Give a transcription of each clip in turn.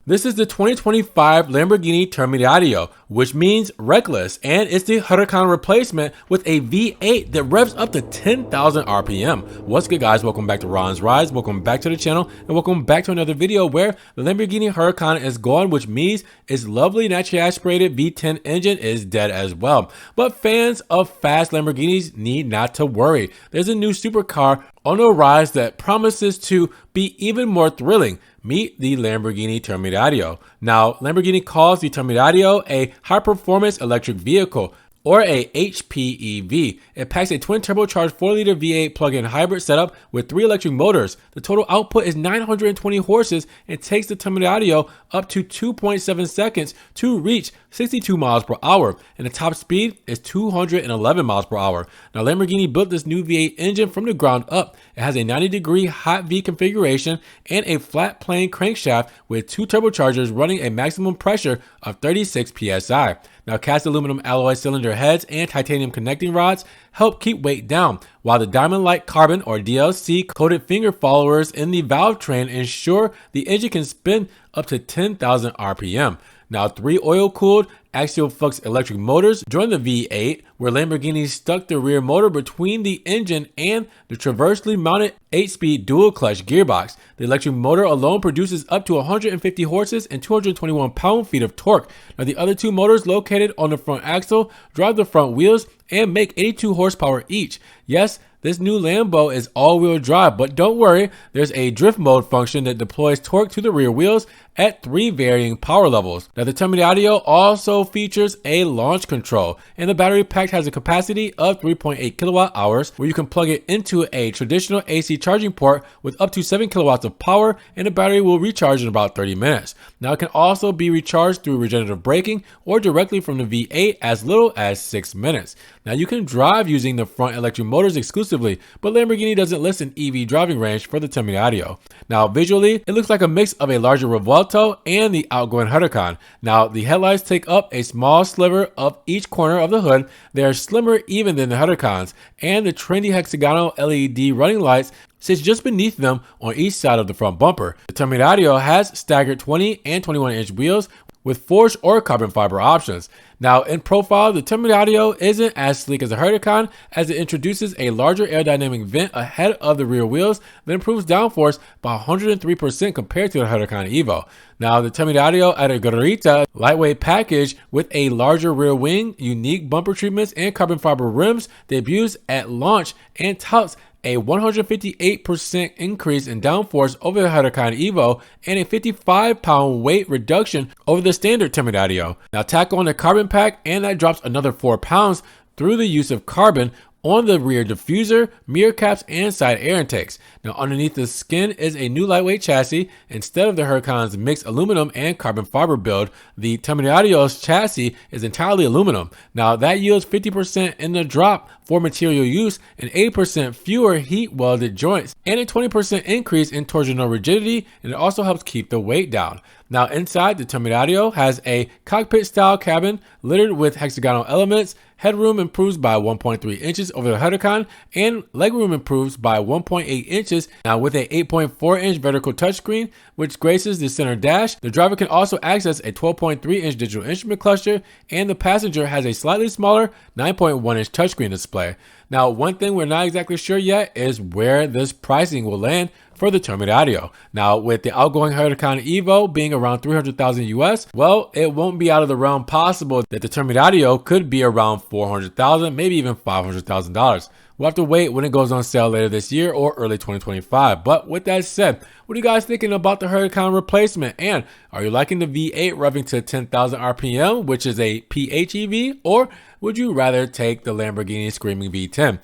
This is the 2025 Lamborghini Temerario, which means reckless, and it's the Huracán replacement with a V8 that revs up to 10,000 RPM. What's good, guys? Welcome back to Ron's Rides. Welcome back to the channel, and welcome back to another video where the Lamborghini Huracán is gone, which means its lovely naturally aspirated V10 engine is dead as well. But fans of fast Lamborghinis need not to worry. There's a new supercar on the rise that promises to be even more thrilling. Meet the Lamborghini Temerario. Now, Lamborghini calls the Temerario a high-performance electric vehicle, or a HPEV. It packs a twin turbocharged 4-liter V8 plug-in hybrid setup with 3 electric motors. The total output is 920 horses and takes the Temerario up to 2.7 seconds to reach 62 miles per hour, and the top speed is 211 miles per hour. Now, Lamborghini built this new V8 engine from the ground up. It has a 90-degree hot V configuration and a flat plane crankshaft with 2 turbochargers running a maximum pressure of 36 psi. Now, cast aluminum alloy cylinder heads and titanium connecting rods help keep weight down, while the diamond-like carbon or DLC coated finger followers in the valve train ensure the engine can spin up to 10,000 RPM. Now, 3 oil-cooled axial flux electric motors join the V8, where Lamborghini stuck the rear motor between the engine and the transversely mounted 8-speed dual-clutch gearbox. The electric motor alone produces up to 150 horses and 221 pound-feet of torque. Now, the other 2 motors located on the front axle drive the front wheels and make 82 horsepower each. Yes, this new Lambo is all-wheel drive, but don't worry, there's a drift mode function that deploys torque to the rear wheels at 3 varying power levels. Now, the Temerario also features a launch control, and the battery pack has a capacity of 3.8 kilowatt hours, where you can plug it into a traditional AC charging port with up to 7 kilowatts of power, and the battery will recharge in about 30 minutes. Now, it can also be recharged through regenerative braking or directly from the V8 as little as 6 minutes. Now, you can drive using the front electric motors exclusively, but Lamborghini doesn't list an EV driving range for the Temerario. Now, visually, it looks like a mix of a larger Revuelto and the outgoing Huracán. Now, the headlights take up a small sliver of each corner of the hood. They are slimmer even than the Huracán's, and the trendy hexagonal LED running lights sits just beneath them on each side of the front bumper. The Temerario has staggered 20 and 21-inch wheels with forged or carbon fiber options. Now, in profile, the Temerario isn't as sleek as the Huracán, as it introduces a larger aerodynamic vent ahead of the rear wheels that improves downforce by 103% compared to the Huracán Evo. Now, the Temerario Alegría lightweight package with a larger rear wing, unique bumper treatments, and carbon fiber rims debuts at launch and touts a 158% increase in downforce over the Huracán Evo and a 55-pound weight reduction over the standard Temerario. Now, tack on the carbon pack, and that drops another 4 pounds through the use of carbon on the rear diffuser, mirror caps, and side air intakes. Now, underneath the skin is a new lightweight chassis. Instead of the Huracán's mixed aluminum and carbon fiber build, the Temerario's chassis is entirely aluminum. Now, that yields 50% in the drop for material use and 80% fewer heat welded joints, and a 20% increase in torsional rigidity, and it also helps keep the weight down. Now, inside, the Temerario has a cockpit-style cabin littered with hexagonal elements. Headroom improves by 1.3 inches over the Huracán, and legroom improves by 1.8 inches. Now, with a 8.4-inch vertical touchscreen, which graces the center dash, the driver can also access a 12.3-inch digital instrument cluster, and the passenger has a slightly smaller 9.1-inch touchscreen display. Now, one thing we're not exactly sure yet is where this pricing will land for the Temerario. Now, with the outgoing Huracán Evo being around $300,000 US, well, it won't be out of the realm possible that the Temerario could be around $400,000, maybe even $500,000. We'll have to wait when it goes on sale later this year or early 2025. But with that said, what are you guys thinking about the Huracán replacement? And are you liking the V8 revving to 10,000 RPM, which is a PHEV, or would you rather take the Lamborghini Screaming V10?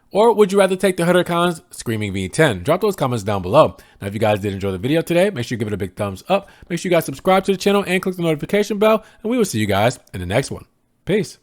Or would you rather take the Huracán's Screaming V10? Drop those comments down below. Now, if you guys did enjoy the video today, make sure you give it a big thumbs up. Make sure you guys subscribe to the channel and click the notification bell, and we will see you guys in the next one. Peace.